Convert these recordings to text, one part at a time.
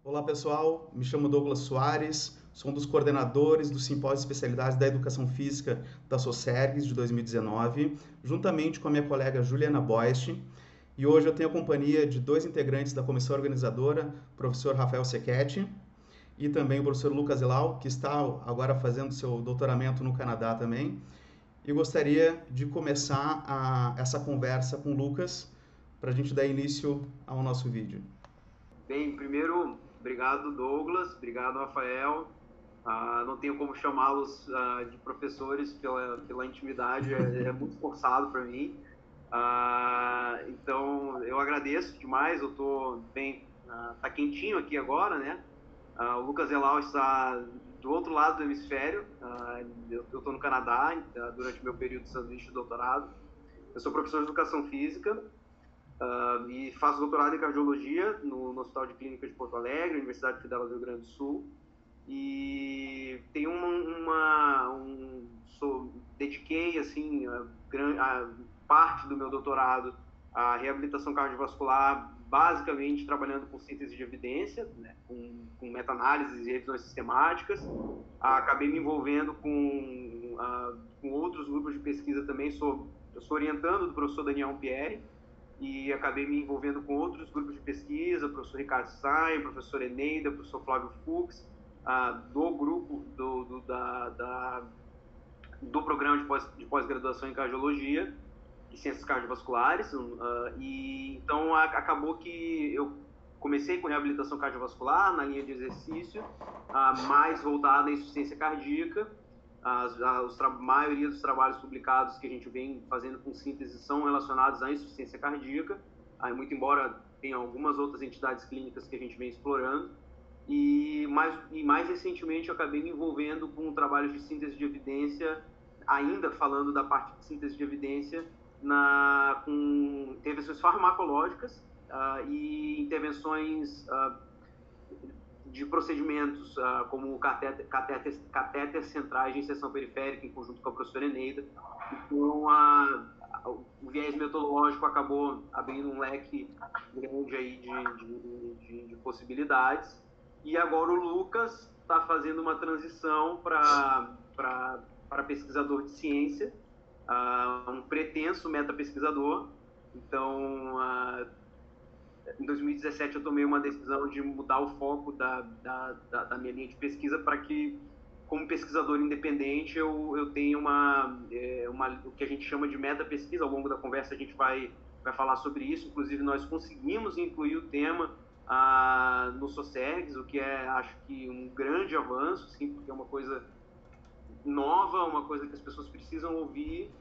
Olá pessoal, me chamo Douglas Soares, sou um dos coordenadores do Simpósio de Especialidades da Educação Física da Socergs de 2019, juntamente com a minha colega Juliana Boist. E hoje eu tenho a companhia de dois integrantes da comissão organizadora, o professor Rafael Sequetti e também o professor Lucas Elau, que está agora fazendo seu doutoramento no Canadá também. E gostaria de começar essa conversa com o Lucas para a gente dar início ao nosso vídeo. Bem, primeiro, obrigado Douglas, obrigado Rafael. Não tenho como chamá-los de professores pela intimidade, é muito forçado para mim. Então, eu agradeço demais, eu estou bem, tá quentinho aqui agora, né? O Lucas Elau está do outro lado do hemisfério, eu estou no Canadá durante meu período de sanduíche de doutorado. Eu sou professor de Educação Física, e faço doutorado em cardiologia no Hospital de Clínica de Porto Alegre, Universidade Federal do Rio Grande do Sul, e tenho dediquei assim a parte do meu doutorado à reabilitação cardiovascular, basicamente trabalhando com síntese de evidência, né, com meta-análises e revisões sistemáticas. Acabei me envolvendo com outros grupos de pesquisa também. Eu sou orientando do professor Daniel Pierre, e acabei me envolvendo com outros grupos de pesquisa, o professor Ricardo Sain, o professor Eneida, o professor Flávio Fux, do grupo do programa de pós-graduação em cardiologia e ciências cardiovasculares. E então acabou que eu comecei com reabilitação cardiovascular na linha de exercício, mais voltada à insuficiência cardíaca. A maioria dos trabalhos publicados que a gente vem fazendo com síntese são relacionados à insuficiência cardíaca, muito embora tenha algumas outras entidades clínicas que a gente vem explorando. E mais recentemente eu acabei me envolvendo com trabalhos de síntese de evidência, ainda falando da parte de síntese de evidência, com intervenções farmacológicas e intervenções de procedimentos como catéteres centrais de inserção periférica, em conjunto com a professora Eneida. Então, o viés metodológico acabou abrindo um leque grande aí de possibilidades. E agora o Lucas está fazendo uma transição para pesquisador de ciência, um pretenso metapesquisador. Então, em 2017 eu tomei uma decisão de mudar o foco da minha linha de pesquisa para que, como pesquisador independente, eu tenha o que a gente chama de meta-pesquisa. Ao longo da conversa a gente vai falar sobre isso. Inclusive nós conseguimos incluir o tema no Socergs, o que acho que um grande avanço, sim, porque é uma coisa nova, uma coisa que as pessoas precisam ouvir,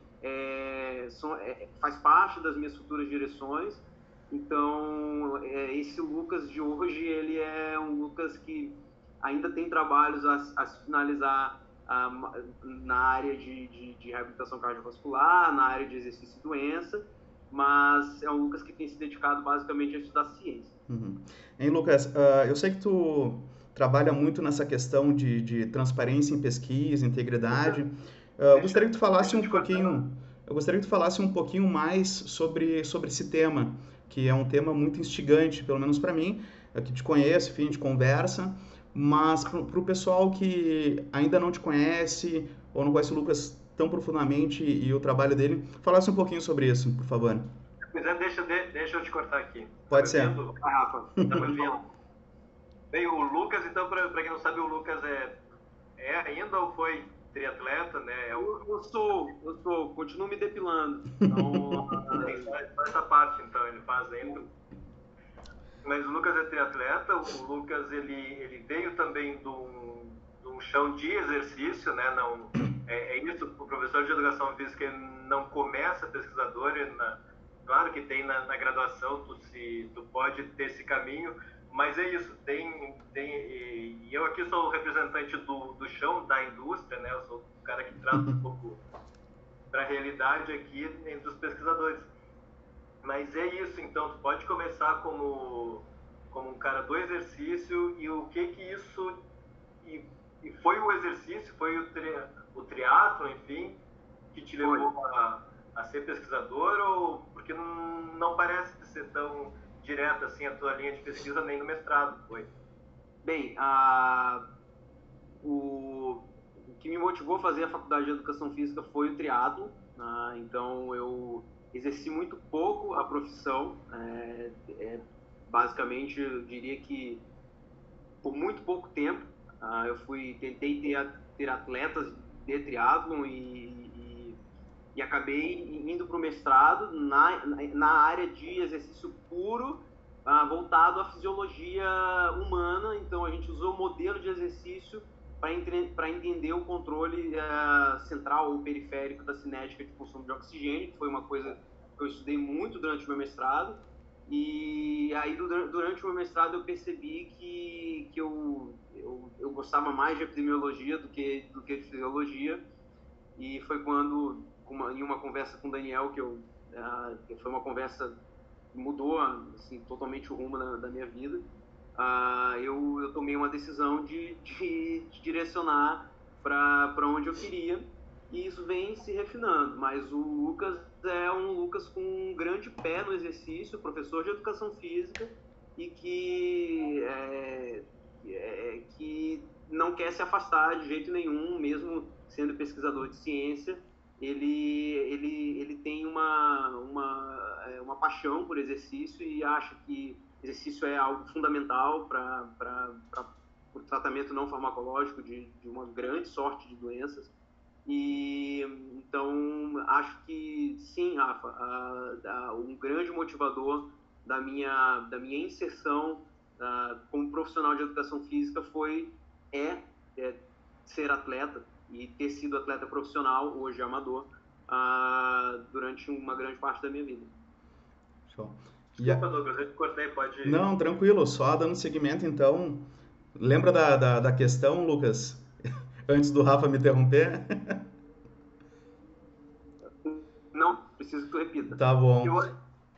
faz parte das minhas futuras direções. Então, esse Lucas de hoje, ele é um Lucas que ainda tem trabalhos a se finalizar na área de reabilitação cardiovascular, na área de exercício e doença, mas é um Lucas que tem se dedicado basicamente a estudar ciência. Uhum. Hein, Lucas, eu sei que tu trabalha muito nessa questão de transparência em pesquisa, integridade. Eu gostaria que tu falasse um pouquinho mais sobre esse tema, que é um tema muito instigante, pelo menos para mim, que te conheço, enfim, a gente conversa, mas para o pessoal que ainda não te conhece ou não conhece o Lucas tão profundamente e o trabalho dele, falasse um pouquinho sobre isso, por favor. Mas deixa eu te cortar aqui. Pode ser. Rafa, tá me ouvindo? Bem, o Lucas, então, para quem não sabe, o Lucas é ainda ou foi triatleta, né? Eu sou, continuo me depilando. Então, faz essa parte, então, ele faz ainda. Mas o Lucas é triatleta, o Lucas, ele veio também de um chão de exercício, né? Não, é isso, o professor de Educação Física não começa pesquisador, claro que tem na graduação, tu pode ter esse caminho, mas é isso, e eu aqui sou o representante do chão, da indústria, né? Eu sou o cara que traz um pouco para a realidade aqui entre os pesquisadores. Mas é isso, então, tu pode começar como um cara do exercício, e o que isso... E foi o exercício, foi o triatlo, enfim, que te levou a ser pesquisador, ou porque não parece ser tão direta assim a tua linha de pesquisa nem no mestrado, foi? Bem, o que me motivou a fazer a faculdade de Educação Física foi o triatlo. Então, eu exerci muito pouco a profissão. Basicamente, eu diria que por muito pouco tempo. Eu tentei ter atletas de triatlon e acabei indo para o mestrado na área de exercício puro, voltado à fisiologia humana. Então, a gente usou o modelo de exercício para entender o controle central ou periférico da cinética de consumo de oxigênio, que foi uma coisa que eu estudei muito durante o meu mestrado. E aí, durante o meu mestrado, eu percebi que eu gostava mais de epidemiologia do que de fisiologia. E foi quando, em uma conversa com o Daniel, que foi uma conversa que mudou assim, totalmente o rumo da minha vida, eu tomei uma decisão de direcionar para onde eu queria, e isso vem se refinando. Mas o Lucas é um Lucas com um grande pé no exercício, professor de educação física, e que não quer se afastar de jeito nenhum, mesmo sendo pesquisador de ciência. Ele tem uma paixão por exercício e acha que exercício é algo fundamental para o tratamento não farmacológico de uma grande sorte de doenças. E então acho que sim, Rafa, um grande motivador da minha inserção como profissional de educação física é ser atleta e ter sido atleta profissional, hoje amador, durante uma grande parte da minha vida. Show. Desculpa, Douglas, eu te cortei, pode... Não, tranquilo, só dando seguimento, então. Lembra da questão, Lucas? Antes do Rafa me interromper? Não, preciso que tu repita. Tá bom.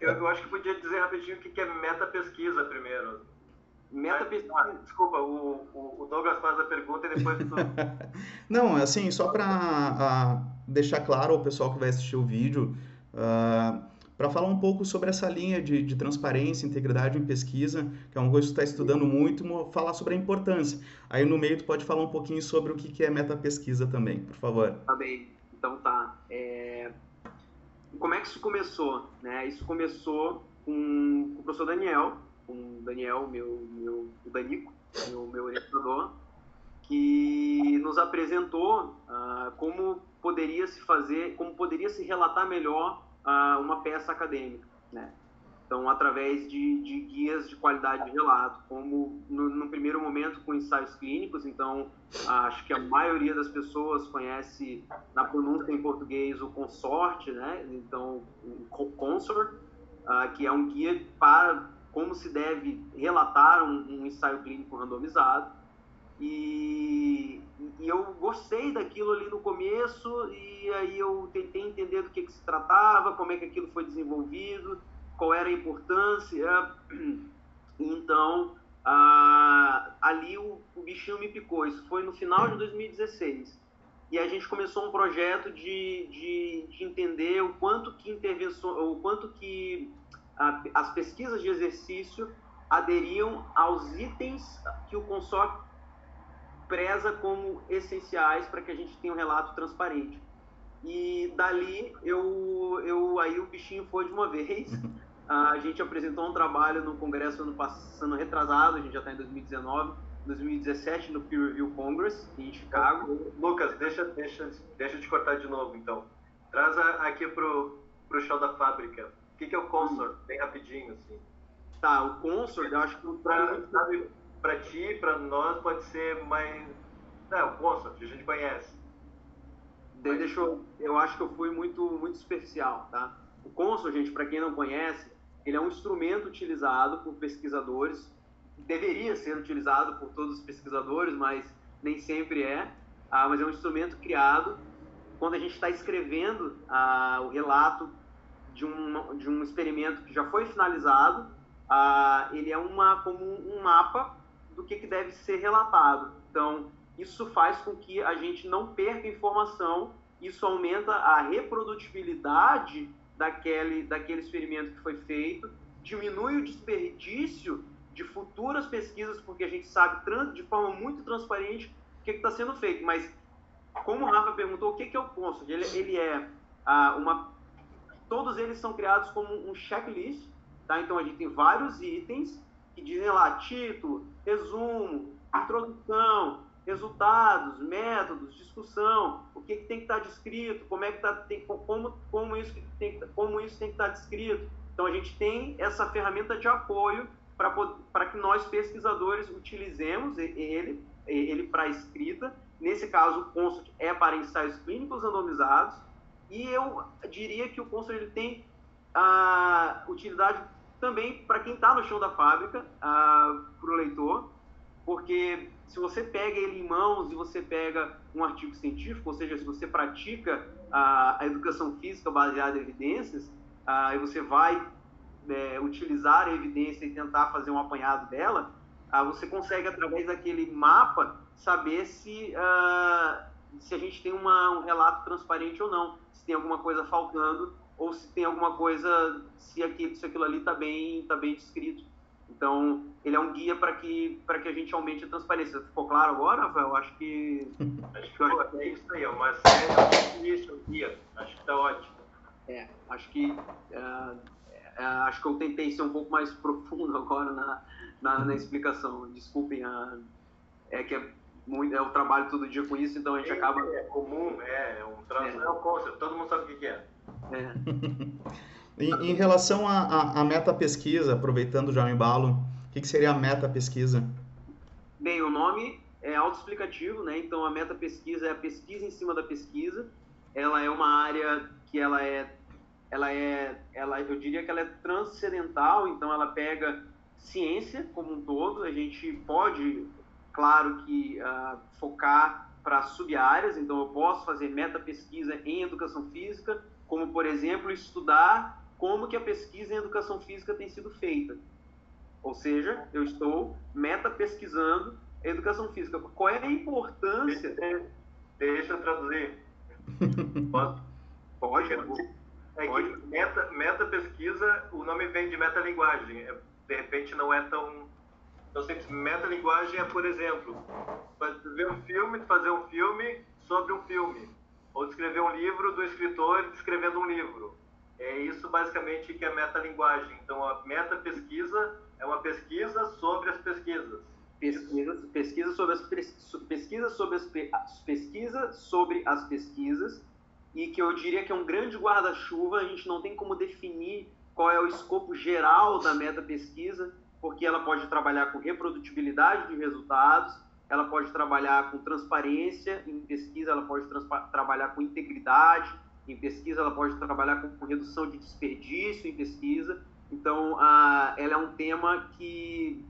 Eu acho que podia dizer rapidinho o que é meta-pesquisa primeiro. Meta-pesquisa... Desculpa, o Douglas faz a pergunta e depois tu... Não, assim, só para deixar claro ao pessoal que vai assistir o vídeo, para falar um pouco sobre essa linha de transparência, integridade em pesquisa, que é uma coisa que tu está estudando muito, falar sobre a importância. Aí no meio tu pode falar um pouquinho sobre o que é meta-pesquisa também, por favor. Tá bem, então tá. Como é que isso começou? Né? Isso começou com o professor Daniel, o Danico, meu orientador, que nos apresentou como poderia se relatar melhor uma peça acadêmica, né? Então, através de guias de qualidade de relato, como no primeiro momento com ensaios clínicos. Então, acho que a maioria das pessoas conhece na pronúncia em português o consorte, né? Então, o consort, que é um guia para como se deve relatar um ensaio clínico randomizado. E eu gostei daquilo ali no começo, e aí eu tentei entender do que se tratava, como é que aquilo foi desenvolvido, qual era a importância. Então, ali o bichinho me picou. Isso foi no final de 2016. E a gente começou um projeto de entender o quanto que as pesquisas de exercício aderiam aos itens que o consórcio preza como essenciais para que a gente tenha um relato transparente. E dali, aí o bichinho foi de uma vez. A gente apresentou um trabalho no congresso ano retrasado, a gente já está em 2019, 2017, no Peer Review Congress, em Chicago. Lucas, deixa eu te cortar de novo, então. Traz aqui pro chão da fábrica. O que é o consort? Bem rapidinho, assim. Tá, o consort, eu acho que... Para ti, para nós, pode ser mais... Não, o consort, a gente conhece. Eu acho que eu fui muito superficial, tá? O consort, gente, para quem não conhece, ele é um instrumento utilizado por pesquisadores, deveria ser utilizado por todos os pesquisadores, mas nem sempre é. Mas é um instrumento criado quando a gente está escrevendo o relato de um experimento que já foi finalizado. Ele é como um mapa do que deve ser relatado. Então, isso faz com que a gente não perca informação, isso aumenta a reprodutibilidade daquele experimento que foi feito, diminui o desperdício de futuras pesquisas, porque a gente sabe de forma muito transparente o que está sendo feito. Mas, como o Rafa perguntou, o que é o Consult? Ele é todos eles são criados como um checklist, tá? Então a gente tem vários itens que dizem lá título, resumo, introdução, resultados, métodos, discussão, o que tem que estar descrito, como isso tem que estar descrito. Então a gente tem essa ferramenta de apoio para que nós pesquisadores utilizemos ele para escrita. Nesse caso, o Consult é para ensaios clínicos randomizados, e eu diria que o Consult ele tem utilidade também para quem está no chão da fábrica, para o leitor, porque se você pega ele em mãos e você pega um artigo científico, ou seja, se você pratica a educação física baseada em evidências, e você vai utilizar a evidência e tentar fazer um apanhado dela, você consegue, através daquele mapa, saber se a gente tem um relato transparente ou não, se tem alguma coisa faltando, ou se tem alguma coisa, se aquilo ali está bem descrito. Então, ele é um guia para que a gente aumente a transparência. Ficou claro agora, Rafael? Acho que é isso aí, é uma série de guia. Acho que está ótimo. Acho que eu tentei ser um pouco mais profundo agora na explicação. Desculpem, que é o trabalho todo dia com isso, então a gente acaba... É comum, é um tradução concept, todo mundo sabe o que é. Em relação à meta-pesquisa, aproveitando já o embalo, o que seria a meta-pesquisa? Bem, o nome é autoexplicativo, né? Então a meta-pesquisa é a pesquisa em cima da pesquisa. Ela é uma área que eu diria que ela é transcendental, então ela pega ciência como um todo. A gente pode, claro que focar para sub-áreas, então eu posso fazer meta-pesquisa em educação física, como, por exemplo, estudar como que a pesquisa em educação física tem sido feita. Ou seja, eu estou meta-pesquisando a educação física. Qual é a importância... Deixa eu traduzir. Posso? Pode. Que meta-pesquisa, o nome vem de metalinguagem. De repente não é tão simples. Metalinguagem é, por exemplo, fazer um filme sobre um filme. Ou descrever um livro do escritor descrevendo um livro. É isso basicamente que é metalinguagem. Então a metapesquisa é uma pesquisa sobre as pesquisas. Pesquisa sobre as pesquisas, e que eu diria que é um grande guarda-chuva. A gente não tem como definir qual é o escopo geral da metapesquisa, porque ela pode trabalhar com reprodutibilidade de resultados, ela pode trabalhar com transparência em pesquisa, ela pode trabalhar com integridade em pesquisa, ela pode trabalhar com redução de desperdício em pesquisa. Então, ela é um tema e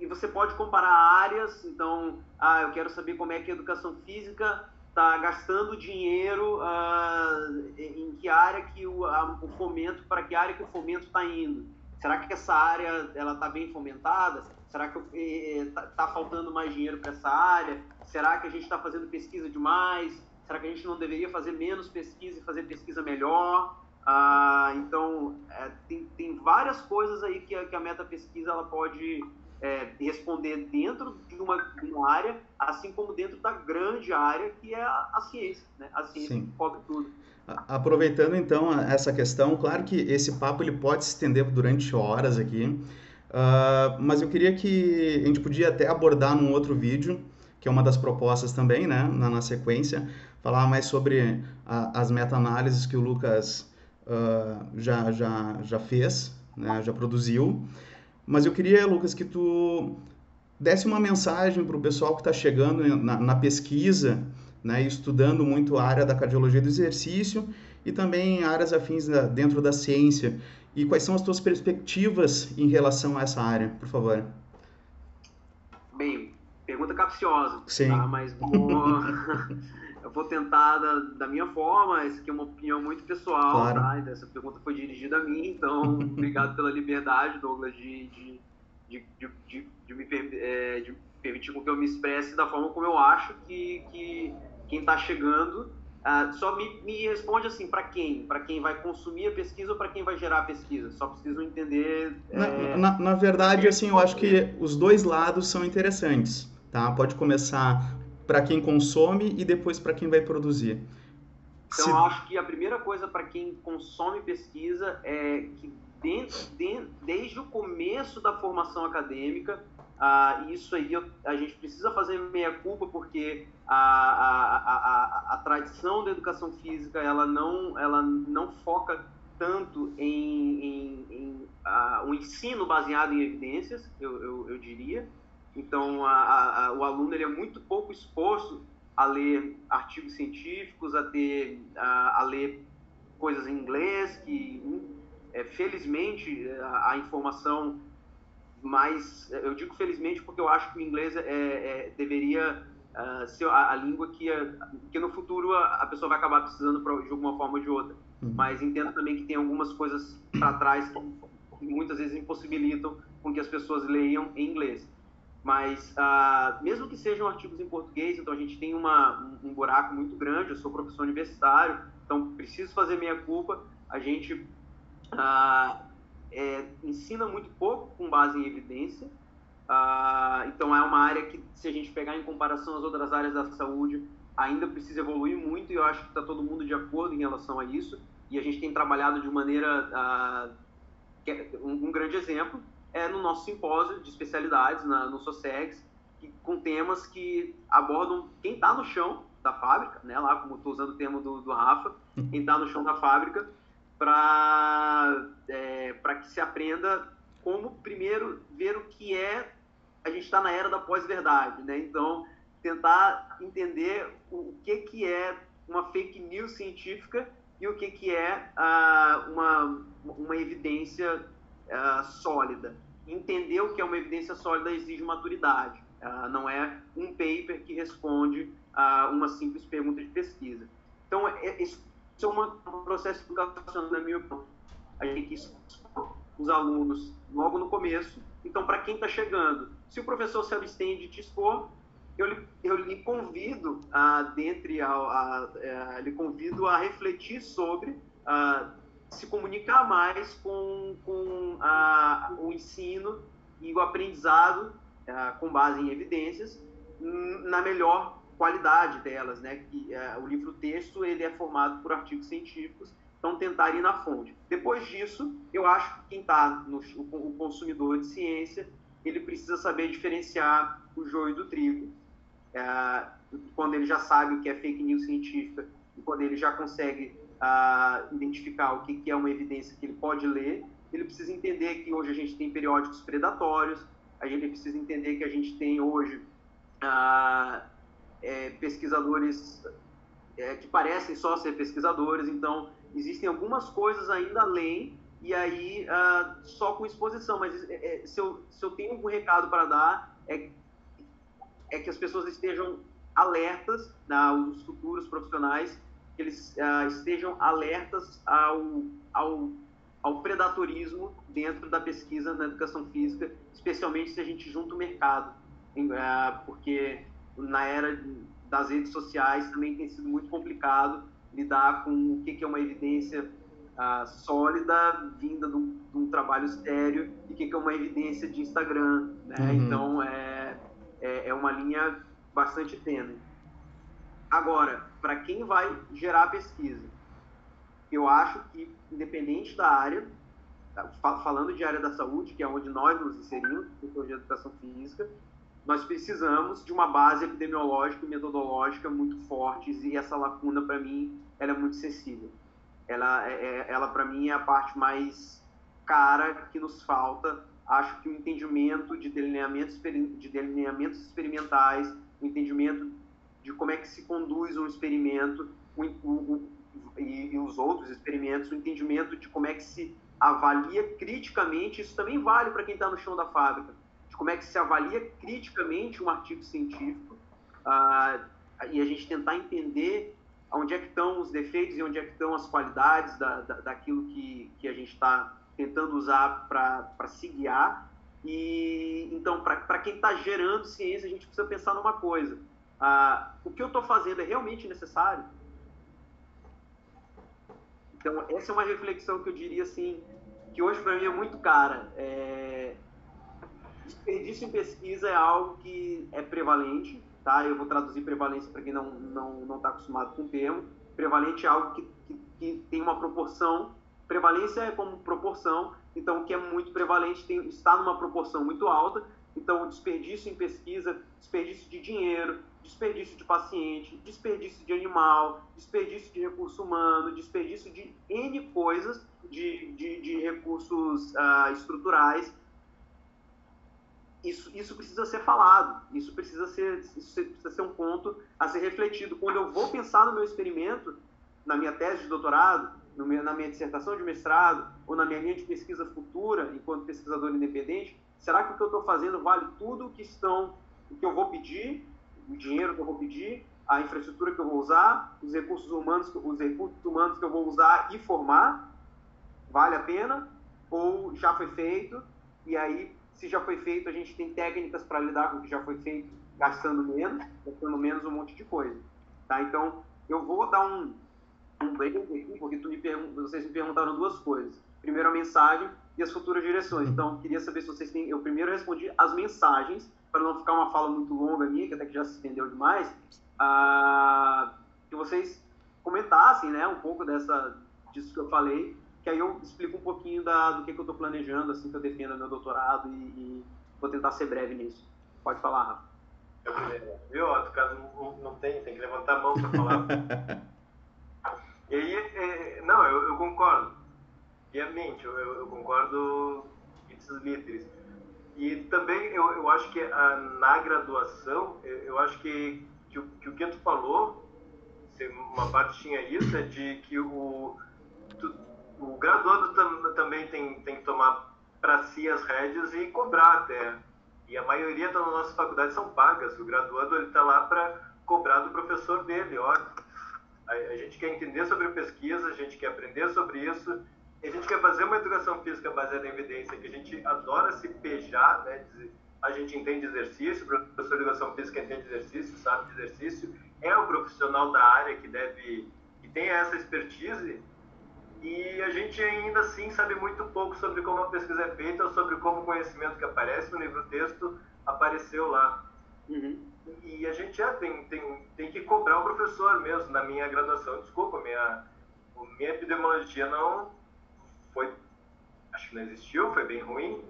você pode comparar áreas. Então, eu quero saber como é que a educação física está gastando dinheiro, em que área que o fomento, para que área que o fomento está indo. Será que essa área está bem fomentada? Será que está faltando mais dinheiro para essa área? Será que a gente está fazendo pesquisa demais? Será que a gente não deveria fazer menos pesquisa e fazer pesquisa melhor? Então, tem várias coisas aí que a metapesquisa ela pode responder dentro de uma área, assim como dentro da grande área que é a ciência, né? A ciência que cobre tudo. Aproveitando então essa questão, claro que esse papo ele pode se estender durante horas aqui, mas eu queria que a gente podia até abordar num outro vídeo, que é uma das propostas também, né, na sequência, falar mais sobre as meta-análises que o Lucas já fez, né, já produziu. Mas eu queria, Lucas, que tu desse uma mensagem para o pessoal que está chegando na pesquisa, né, estudando muito a área da cardiologia do exercício e também áreas afins dentro da ciência. E quais são as tuas perspectivas em relação a essa área, por favor? Bem, pergunta capciosa. Sim. Tá? Mas eu vou tentar da minha forma. Essa aqui é uma opinião muito pessoal, claro. Tá? Essa pergunta foi dirigida a mim, então obrigado pela liberdade, Douglas, de me permitir com que eu me expresse da forma como eu acho que quem está chegando Só me responde assim, para quem? Para quem vai consumir a pesquisa ou para quem vai gerar a pesquisa? Só preciso entender... Na verdade, assim, eu acho que os dois lados são interessantes, tá? Pode começar para quem consome e depois para quem vai produzir. Então, eu acho que a primeira coisa para quem consome pesquisa é que desde o começo da formação acadêmica, isso aí a gente precisa fazer meia-culpa, porque a tradição da educação física ela não foca tanto em um ensino baseado em evidências, eu diria. Então, o aluno ele é muito pouco exposto a ler artigos científicos, a ler coisas em inglês, que felizmente a informação mais... Eu digo felizmente porque eu acho que o inglês deveria ser a língua que no futuro a pessoa vai acabar precisando de alguma forma ou de outra. Mas entendo também que tem algumas coisas para trás que muitas vezes impossibilitam com que as pessoas leiam em inglês. Mas, mesmo que sejam artigos em português, então a gente tem um buraco muito grande. Eu sou professor universitário, então preciso fazer meia-culpa. A gente ensina muito pouco com base em evidência. Então é uma área que, se a gente pegar em comparação às outras áreas da saúde, ainda precisa evoluir muito, e eu acho que está todo mundo de acordo em relação a isso. E a gente tem trabalhado de maneira... um grande exemplo no nosso simpósio de especialidades, no SOCEGS, com temas que abordam quem está no chão da fábrica, né, lá como estou usando o termo do Rafa, quem está no chão da fábrica, para que se aprenda como, primeiro, ver o que a gente está na era da pós-verdade, né? Então, tentar entender o que é uma fake news científica e o que é uma evidência sólida. Entender o que é uma evidência sólida exige maturidade. Não é um paper que responde a uma simples pergunta de pesquisa. Então, isso é um processo educacional, na minha opinião. A gente tem que expor os alunos logo no começo. Então, para quem está chegando, se o professor se abstém de te expor, eu lhe convido lhe convido a refletir sobre se comunicar mais com o ensino e o aprendizado com base em evidências na melhor qualidade delas, né? O livro-texto ele é formado por artigos científicos, então tentar ir na fonte. Depois disso, eu acho que quem está o consumidor de ciência, ele precisa saber diferenciar o joio do trigo, quando ele já sabe o que é fake news científica e quando ele já consegue identificar o que é uma evidência que ele pode ler. Ele precisa entender que hoje a gente tem periódicos predatórios, a gente precisa entender que a gente tem hoje pesquisadores que parecem só ser pesquisadores, então existem algumas coisas ainda além, e aí só com exposição. Mas se eu tenho algum recado para dar, é que as pessoas estejam alertas, os futuros profissionais, que eles estejam alertas ao predadorismo dentro da pesquisa na educação física, especialmente se a gente junta o mercado, porque na era das redes sociais também tem sido muito complicado lidar com o que é uma evidência sólida, vinda de um trabalho sério, e o que é uma evidência de Instagram, né? Uhum. Então, é uma linha bastante tênue. Agora, para quem vai gerar pesquisa, eu acho que, independente da área, falando de área da saúde, que é onde nós nos inserimos, psicologia de educação física, nós precisamos de uma base epidemiológica e metodológica muito fortes, e essa lacuna, para mim, ela é muito sensível. Ela para mim, é a parte mais cara que nos falta. Acho que o entendimento de delineamentos experimentais, o entendimento de como é que se conduz um experimento e os outros experimentos, o entendimento de como é que se avalia criticamente, isso também vale para quem está no chão da fábrica, de como é que se avalia criticamente um artigo científico, e a gente tentar entender onde é que estão os defeitos e onde é que estão as qualidades daquilo que a gente está tentando usar para se guiar. E então, para quem está gerando ciência, a gente precisa pensar numa coisa: o que eu estou fazendo é realmente necessário? Então, essa é uma reflexão que eu diria assim, que hoje para mim é muito cara. Desperdício em pesquisa é algo que é prevalente, tá? Eu vou traduzir prevalência para quem não está acostumado com o termo. Prevalente é algo que tem uma proporção. Prevalência é como proporção, então o que é muito prevalente está numa proporção muito alta. Então, desperdício em pesquisa, desperdício de dinheiro, desperdício de paciente, desperdício de animal, desperdício de recurso humano, desperdício de N coisas, de recursos estruturais. Isso precisa ser falado, isso precisa ser um ponto a ser refletido. Quando eu vou pensar no meu experimento, na minha tese de doutorado, na minha dissertação de mestrado, ou na minha linha de pesquisa futura, enquanto pesquisador independente, será que o que eu estou fazendo vale tudo o que eu vou pedir, o dinheiro que eu vou pedir, a infraestrutura que eu vou usar, os recursos humanos que eu vou usar e formar? Vale a pena? Ou já foi feito, e aí, se já foi feito, a gente tem técnicas para lidar com o que já foi feito, gastando menos um monte de coisa. Tá? Então, eu vou dar um break aqui, porque vocês me perguntaram duas coisas. Primeiro, a mensagem e as futuras direções. Então, queria saber se vocês têm... Eu primeiro respondi as mensagens, para não ficar uma fala muito longa minha, que até que já se estendeu demais, que vocês comentassem, né, um pouco disso que eu falei, que aí eu explico um pouquinho do que eu estou planejando, assim que eu defendo meu doutorado, e vou tentar ser breve nisso. Pode falar, Rafa. Eu primeiro. Viu? O caso não tem que levantar a mão para falar. E aí, não, eu concordo. Piamente, eu concordo ipsis literis. E também eu acho que na graduação, eu acho que o que tu falou, uma parte tinha isso, é de que o graduando também tem que tomar para si as rédeas e cobrar até. E a maioria das nossas faculdades são pagas. O graduando ele está lá para cobrar do professor dele. Ó, a gente quer entender sobre pesquisa, a gente quer aprender sobre isso, e a gente quer fazer uma educação física baseada em evidência, que a gente adora se pejar, né? A gente entende exercício, o professor de educação física entende exercício, sabe de exercício, é o profissional da área que tem essa expertise, e a gente ainda assim sabe muito pouco sobre como a pesquisa é feita, ou sobre como o conhecimento que aparece no livro-texto apareceu lá. Uhum. E a gente tem que cobrar o professor mesmo. Na minha graduação, desculpa, minha epidemiologia não foi, acho que não existiu, foi bem ruim.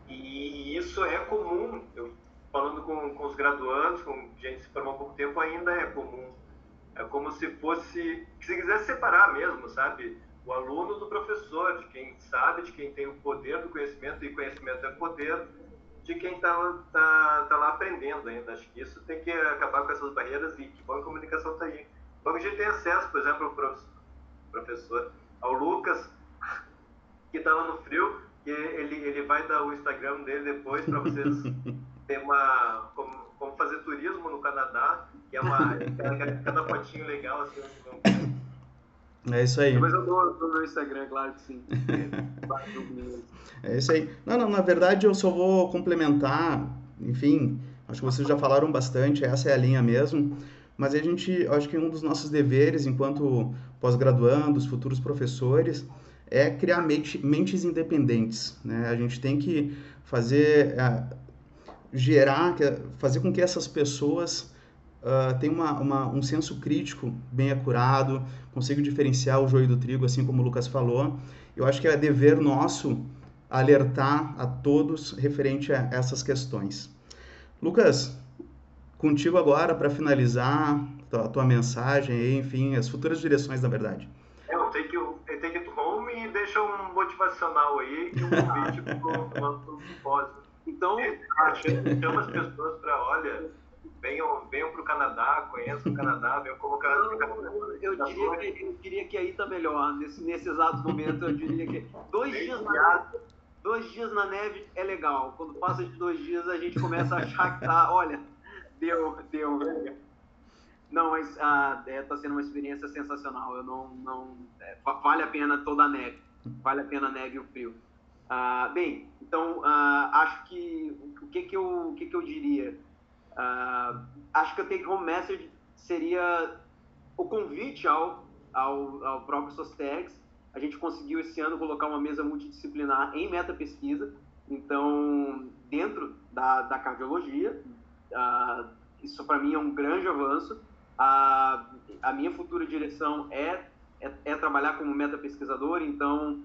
E isso é comum. Eu, falando com os graduandos, com gente que se formou há pouco tempo, ainda é comum. É como se fosse, se quisesse separar mesmo, sabe? O aluno do professor, de quem sabe, de quem tem o poder do conhecimento, e conhecimento é poder, de quem está lá aprendendo ainda. Acho que isso tem que acabar com essas barreiras, e que bom a comunicação está aí. Bom que a gente tem acesso, por exemplo, ao professor, ao Lucas, que está lá no Frio, que ele vai dar o Instagram dele depois para vocês terem como fazer turismo no Canadá, que é cada fotinho legal, assim. É isso aí. Depois eu dou no meu Instagram, claro que sim. É isso aí. Não, na verdade eu só vou complementar, enfim, acho que vocês já falaram bastante, essa é a linha mesmo, mas acho que um dos nossos deveres enquanto pós-graduandos, futuros professores, é criar mentes independentes, né? A gente tem que fazer com que essas pessoas tenham um senso crítico bem acurado, consigam diferenciar o joio do trigo, assim como o Lucas falou. Eu acho que é dever nosso alertar a todos referente a essas questões. Lucas, contigo agora para finalizar a tua mensagem, aí, enfim, as futuras direções, na verdade. Eu take it home e deixa um motivacional aí e um convite para o nosso simpósio. Então, chama as pessoas para, olha, venham para o Canadá, conheçam o Canadá, venham colocar... Eu diria que aí está melhor. Nesse exato momento, eu diria que 2 dias na neve é legal. Quando passa de 2 dias, a gente começa a achar que olha, deu. Não, mas está sendo uma experiência sensacional. Vale a pena toda a neve. Vale a pena a neve e o frio. Bem, então, acho que o que eu diria? Acho que o take home message seria o convite ao ao próprio SOSTEX, a gente conseguiu esse ano colocar uma mesa multidisciplinar em metapesquisa. Então, dentro da cardiologia, isso para mim é um grande avanço. A minha futura direção é trabalhar como metapesquisador, então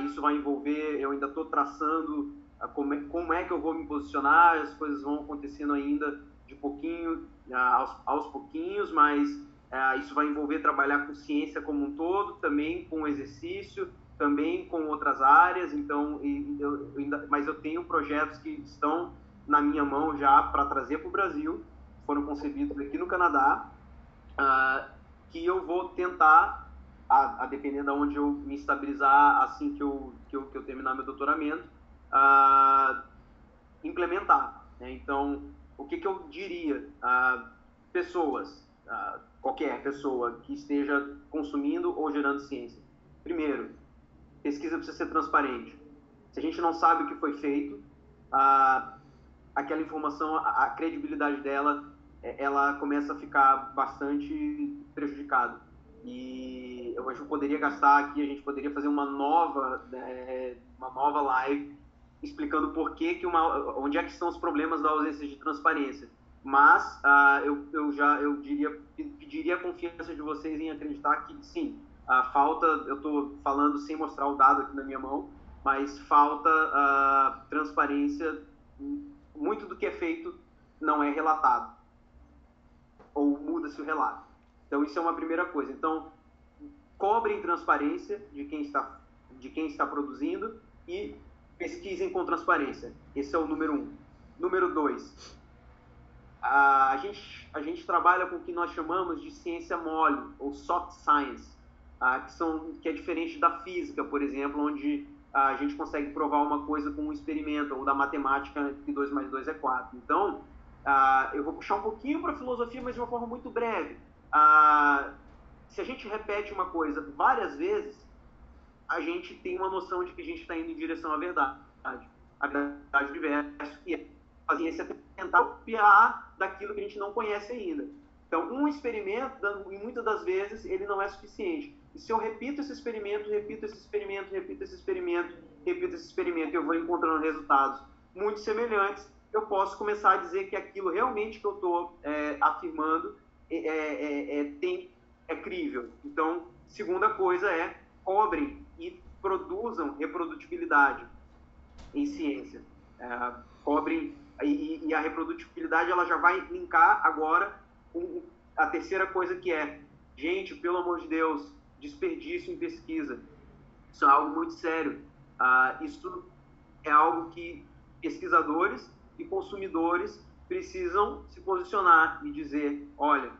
isso vai envolver, eu ainda estou traçando como é que eu vou me posicionar, as coisas vão acontecendo ainda de pouquinho, aos pouquinhos, mas isso vai envolver trabalhar com ciência como um todo, também com exercício, também com outras áreas, então, mas eu tenho projetos que estão na minha mão já para trazer para o Brasil, foram concebidos aqui no Canadá, que eu vou tentar, a depender de onde eu me estabilizar assim que eu terminar meu doutoramento, implementar, né? Então, o que eu diria? Pessoas, qualquer pessoa que esteja consumindo ou gerando ciência. Primeiro, pesquisa precisa ser transparente. Se a gente não sabe o que foi feito, aquela informação, a credibilidade dela, ela começa a ficar bastante prejudicada. E eu acho que eu poderia gastar aqui, a gente poderia fazer uma nova live explicando por que onde é que estão os problemas da ausência de transparência. Mas eu pediria a confiança de vocês em acreditar que sim, falta, eu estou falando sem mostrar o dado aqui na minha mão, mas falta transparência. Muito do que é feito não é relatado, ou muda-se o relato. Então isso é uma primeira coisa. Então, cobrem transparência de quem está produzindo e pesquisem com transparência. Esse é o número 1. Número 2, a gente trabalha com o que nós chamamos de ciência mole, ou soft science, que é diferente da física, por exemplo, onde a gente consegue provar uma coisa com um experimento, ou da matemática, que 2 mais 2 é 4. Então, eu vou puxar um pouquinho para a filosofia, mas de uma forma muito breve. Se a gente repete uma coisa várias vezes, a gente tem uma noção de que a gente está indo em direção à verdade. A verdade do universo, que a ciência tentar copiar daquilo que a gente não conhece ainda. Então, um experimento, e muitas das vezes, ele não é suficiente. E se eu repito esse experimento, e eu vou encontrando resultados muito semelhantes, eu posso começar a dizer que aquilo realmente que eu estou afirmando é crível. Então, segunda coisa é cobrem e produzam reprodutibilidade em ciência. Cobrem, e a reprodutibilidade ela já vai linkar agora com a terceira coisa, que é, gente, pelo amor de Deus, desperdício em pesquisa. Isso é algo muito sério. Isso é algo que pesquisadores e consumidores precisam se posicionar e dizer, olha,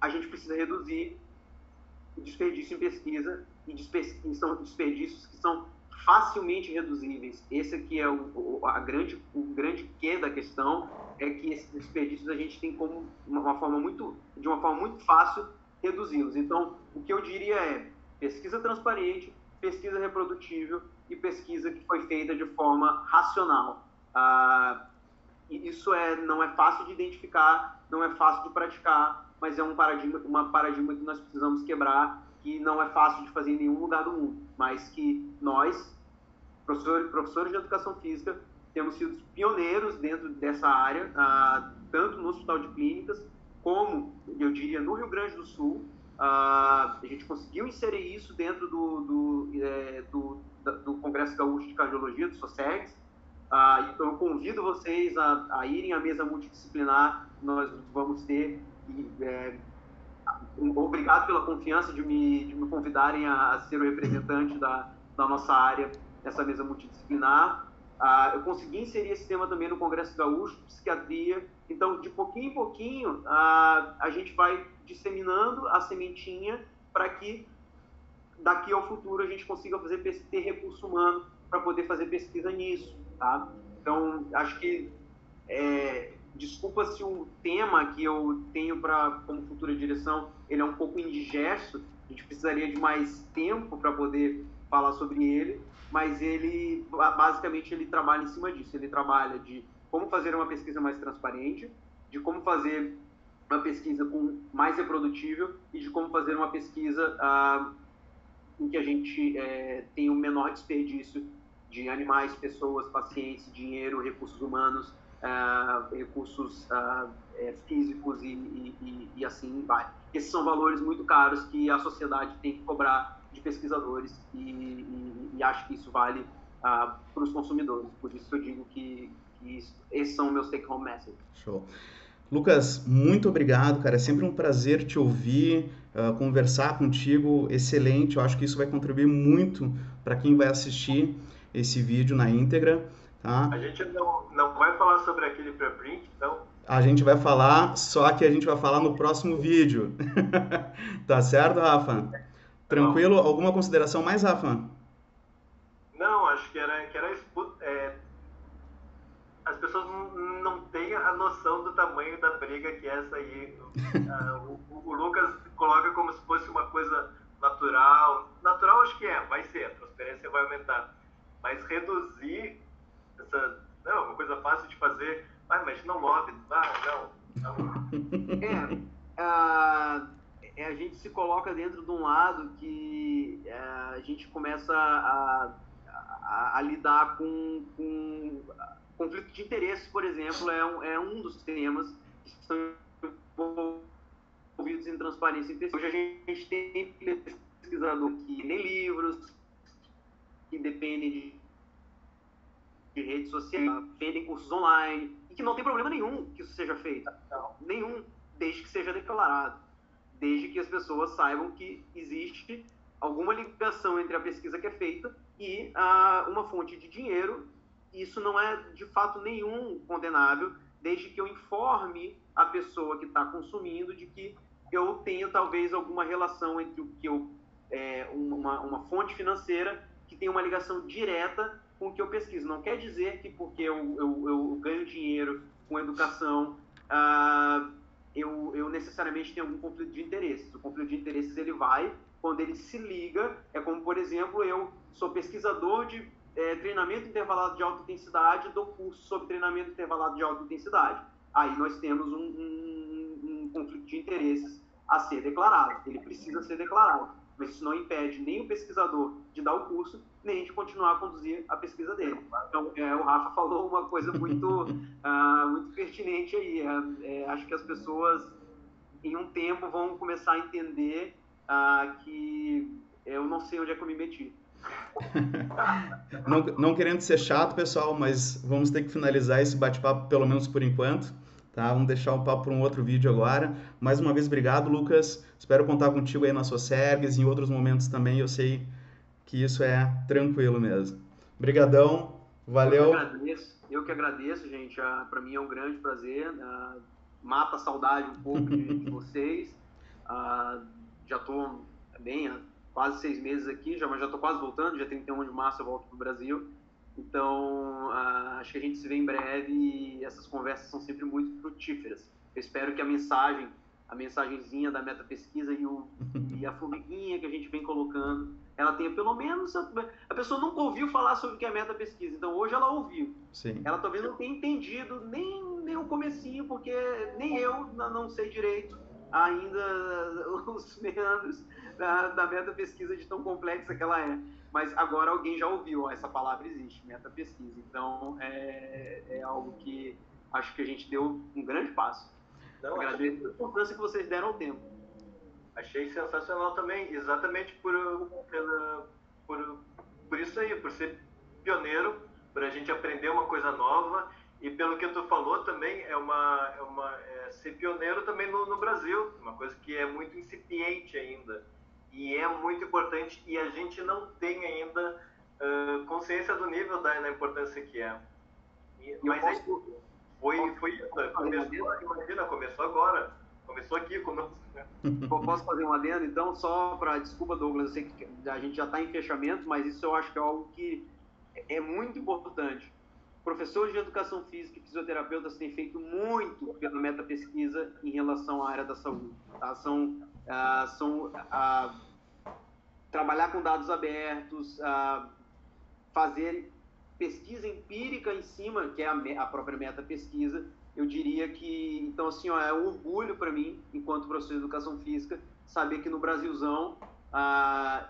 a gente precisa reduzir o desperdício em pesquisa, e são desperdícios que são facilmente reduzíveis. Esse aqui é o grande quê da questão, é que esses desperdícios a gente tem como de uma forma muito fácil reduzi-los. Então, o que eu diria é pesquisa transparente, pesquisa reprodutível e pesquisa que foi feita de forma racional. Isso não é fácil de identificar, não é fácil de praticar, mas é um paradigma que nós precisamos quebrar, que não é fácil de fazer em nenhum lugar do mundo, mas que nós, professores de educação física, temos sido pioneiros dentro dessa área, tanto no Hospital de Clínicas, como, eu diria, no Rio Grande do Sul. A gente conseguiu inserir isso dentro do Congresso Gaúcho de Cardiologia, do SOSERGS. Então, eu convido vocês a irem à mesa multidisciplinar. Nós vamos ter... obrigado pela confiança de me convidarem a ser o representante da nossa área nessa mesa multidisciplinar. Eu consegui inserir esse tema também no Congresso Gaúcho de Psiquiatria. Então, de pouquinho em pouquinho, a gente vai disseminando a sementinha para que daqui ao futuro a gente consiga ter recurso humano para poder fazer pesquisa nisso, tá? Então, acho que desculpa se o tema que eu tenho como futura direção ele é um pouco indigesto, a gente precisaria de mais tempo para poder falar sobre ele, mas ele basicamente ele trabalha em cima disso. Ele trabalha de como fazer uma pesquisa mais transparente, de como fazer uma pesquisa mais reprodutível e de como fazer uma pesquisa em que a gente tem o menor desperdício de animais, pessoas, pacientes, dinheiro, recursos humanos, recursos físicos e assim vai. Esses são valores muito caros que a sociedade tem que cobrar de pesquisadores e acho que isso vale para os consumidores. Por isso eu digo que esses são meus take-home messages. Show. Lucas, muito obrigado, cara. É sempre um prazer te ouvir, conversar contigo. Excelente. Eu acho que isso vai contribuir muito para quem vai assistir esse vídeo na íntegra. Tá? A gente não vai falar sobre aquele preprint, então? A gente vai falar, só que a gente vai falar no próximo vídeo. Tá certo, Rafa? Tranquilo? Alguma consideração mais, Rafa? Não, acho que era as pessoas não têm a noção do tamanho da briga que é essa aí. O Lucas coloca como se fosse uma coisa natural. Natural acho que vai ser, a transparência vai aumentar. Mas reduzir não, uma coisa fácil de fazer, mas não lobby, não. A gente se coloca dentro de um lado que a gente começa a lidar com conflito de interesses, por exemplo, é um dos temas que estão envolvidos em transparência e pesquisa. Hoje a gente tem pesquisador que lê livros, que dependem de redes sociais, vendem cursos online, e que não tem problema nenhum que isso seja feito. Nenhum, desde que seja declarado. Desde que as pessoas saibam que existe alguma ligação entre a pesquisa que é feita e uma fonte de dinheiro. Isso não é, de fato, nenhum condenável, desde que eu informe a pessoa que está consumindo de que eu tenho, talvez, alguma relação entre o que uma fonte financeira que tem uma ligação direta com o que eu pesquiso. Não quer dizer que porque eu ganho dinheiro com educação, eu necessariamente tenho algum conflito de interesses. O conflito de interesses ele vai quando ele se liga, como, por exemplo, eu sou pesquisador de treinamento intervalado de alta intensidade, dou curso sobre treinamento intervalado de alta intensidade. Aí nós temos um conflito de interesses a ser declarado. Ele precisa ser declarado, mas isso não impede nem o pesquisador de dar o curso, nem de continuar a conduzir a pesquisa dele. Então, o Rafa falou uma coisa muito, muito pertinente aí. Acho que as pessoas, em um tempo, vão começar a entender que eu não sei onde é que eu me meti. Não querendo ser chato, pessoal, mas vamos ter que finalizar esse bate-papo, pelo menos por enquanto. Tá? Vamos deixar o papo para um outro vídeo agora. Mais uma vez, obrigado, Lucas. Espero contar contigo aí nas Socergs e em outros momentos também. Eu sei que isso é tranquilo mesmo. Obrigadão, valeu. Eu que agradeço, gente. Para mim é um grande prazer. Mata a saudade um pouco de vocês. Já estou bem há quase 6 meses aqui, mas já estou quase voltando. Dia 31 de março eu volto para o Brasil. Então, acho que a gente se vê em breve e essas conversas são sempre muito frutíferas. Eu espero que a mensagenzinha da meta-pesquisa e a formiguinha que a gente vem colocando, ela tenha pelo menos... A pessoa nunca ouviu falar sobre o que é meta-pesquisa, então hoje ela ouviu. Sim. Ela talvez não tenha entendido nem o comecinho, porque nem eu não sei direito ainda os meandros da meta-pesquisa de tão complexa que ela é. Mas agora alguém já ouviu, essa palavra existe, meta-pesquisa. Então, é algo que acho que a gente deu um grande passo. Agradeço a importância que vocês deram ao tempo. Achei sensacional também, exatamente por isso aí, por ser pioneiro, por a gente aprender uma coisa nova. E pelo que tu falou também, ser pioneiro também no Brasil, uma coisa que é muito incipiente ainda. E é muito importante, e a gente não tem ainda consciência do nível da importância que é. Mas foi isso, começou agora, começou aqui conosco. Posso fazer um adendo, então? Só para... Desculpa, Douglas, eu sei que a gente já está em fechamento, mas isso eu acho que é algo que é muito importante. Professores de educação física e fisioterapeutas têm feito muito pela meta-pesquisa em relação à área da saúde. Tá? Trabalhar com dados abertos, fazer pesquisa empírica em cima, que é a própria meta-pesquisa, eu diria que, então, assim, ó, é um orgulho para mim, enquanto professor de educação física, saber que no Brasilzão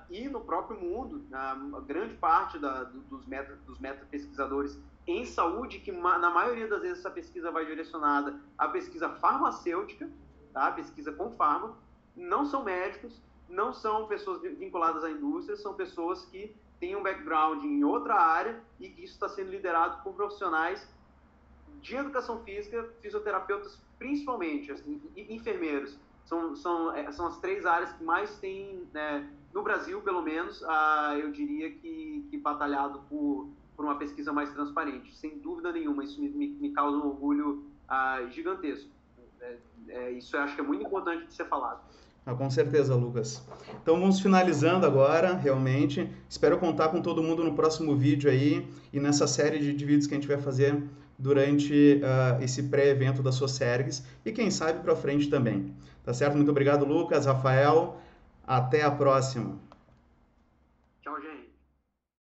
e no próprio mundo, a grande parte dos meta-pesquisadores em saúde, que na maioria das vezes essa pesquisa vai direcionada à pesquisa farmacêutica, tá? Pesquisa com fármaco, não são médicos, não são pessoas vinculadas à indústria, são pessoas que têm um background em outra área e que isso está sendo liderado por profissionais de educação física, fisioterapeutas principalmente, assim, e enfermeiros. São as 3 áreas que mais tem, né, no Brasil, pelo menos, eu diria que batalhado por uma pesquisa mais transparente. Sem dúvida nenhuma, isso me causa um orgulho gigantesco. Isso eu acho que é muito importante de ser falado. Com certeza, Lucas. Então vamos finalizando agora, realmente. Espero contar com todo mundo no próximo vídeo aí e nessa série de vídeos que a gente vai fazer durante esse pré-evento da Socergs e quem sabe para frente também. Tá certo? Muito obrigado, Lucas, Rafael. Até a próxima. Tchau, gente.